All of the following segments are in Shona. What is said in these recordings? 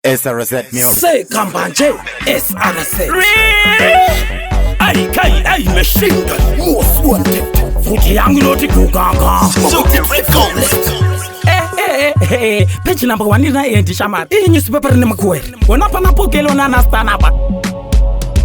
SRZ music. Say Kambanje, SRZ. Ay, kai, ay, machine gun, most wanted. Futi yangu noti kukanga. Page number 1 ina endi shamat. Iyi newspaper ni makweri. Wanapa na pokelo na nastanaba.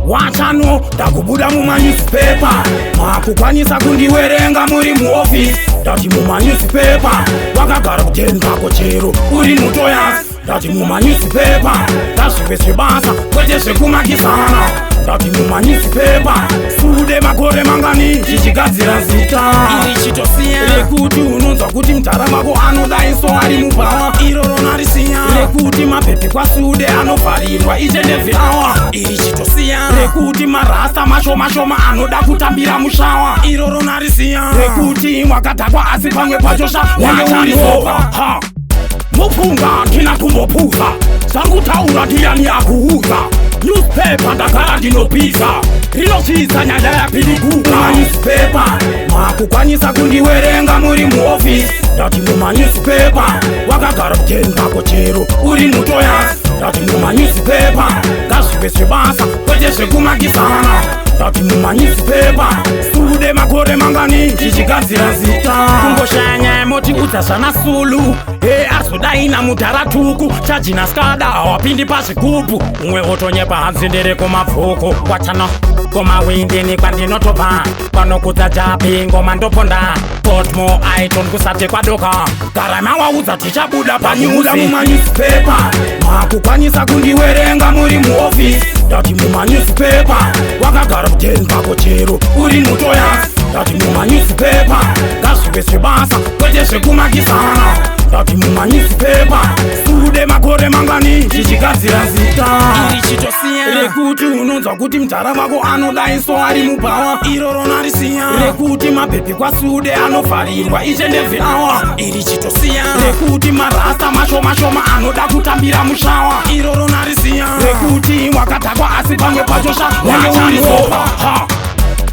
Wachano, takubuda muma newspaper. Makukwanyisa kundiwerenga muri mu office. Dati muma newspaper. Wakagara kutenga kochero. Uri mutoyas. Dati muma newspaper. Tasivese basa. Kwetese kumakisana. Dati muma newspaper. Sude makore mangani. Chichigadzira zita. Ili chitosia. Lekuti unonza kuti mtaramako anodaiso ari mupawa. Iroro narisia. Lekuti mapepe kwa sude anofarirwa each and every hour. Ili chitosia. Lekuti marasta mashoma anoda kutambira mushawa. Iroro narisia. Lekuti mwakatakwa asi pamwe pachosha. Wacharisopa. Mupunga kina kumbopuza. Sangu taura diani ya kuhuza. Newspaper ndakara ndinopisa. Rinochiza nyanda ya pilikuka. Newspaper makukwanyisa kundiwerenga muri mu office. Dati muma newspaper. Wakagara kutenga kochero. Uri mutoyas. Dati muma newspaper. Kasivese basa. Kwetese kumakisana. Dati muma newspaper. Sude makore mangani. Chichigadzira zita. Kumboshanya moti utasana sulu. Asudaina mutaratuku. Chajina skada awapindi pasi kupu. Mwe otonye pahansi ndereko mafuku. Wachana koma windini kwa ndinotopa. Pano kutajapi ngoma ndoponda. Potmo aiton kusate kwa doka. Karama wauza tichabuda pa nyuzi. Muma newspaper. Makukwanyisa kundiwerenga muri mu office. Dati muma newspaper. Wakagara kutenga kochero. Uri mutoyas. Dati muma newspaper. Kasivese basa. Kwetese kumakisana. Dati muma newspaper. Sude makore mangani. Chichigadzira zita. Ili chitosia. Lekuti unonza kuti mtaramako anodaiso ari mupawa. Iroro narisia. Lekuti mapepe kwa sude anofarirwa each and every hour. Ili chitosia. Lekuti marasta mashoma anoda kutambira mushawa. Iroro narisia. Lekuti mwakatakwa asi pamwe pachosha. Wacharisopa.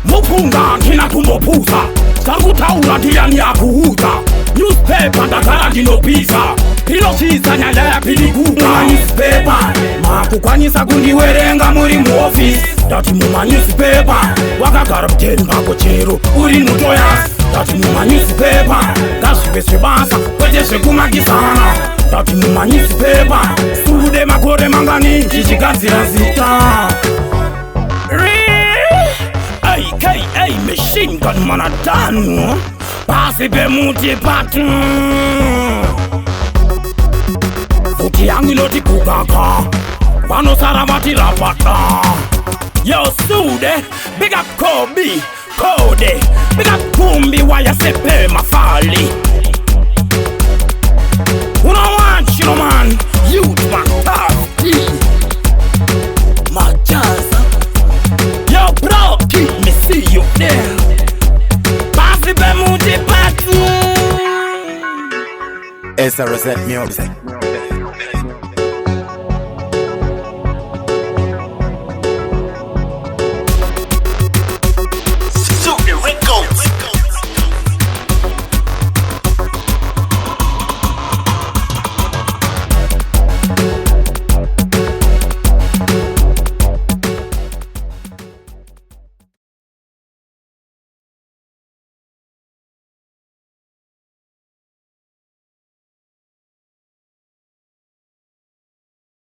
Mupunga kina kumbopuza. Sangu taura diani ya kuhuza. Newspaper ndakara ndinopisa. Rinochiza nyanda ya pilikuka. Newspaper makukwanyisa kundiwerenga muri mu office. Dati muma newspaper. Wakagara kutenga kochero. Uri mutoyas. Dati muma newspaper. Kasivese basa. Kwetese kumakisana. Dati muma newspaper. Sude makore mangani. Chichigadzira zita. AKA machine gun manatanu. Pasi pe muti patu. Futi yangu iloti kukaka. Pano saravati rapata. Yo Sude, big up Kobe, Kode. Big up Kumbi waya sepe mafali. Unawachino man. Youth man, party. Majaza. Yo bro, keep me see you there. Pasi pe muti patu. SRZ music.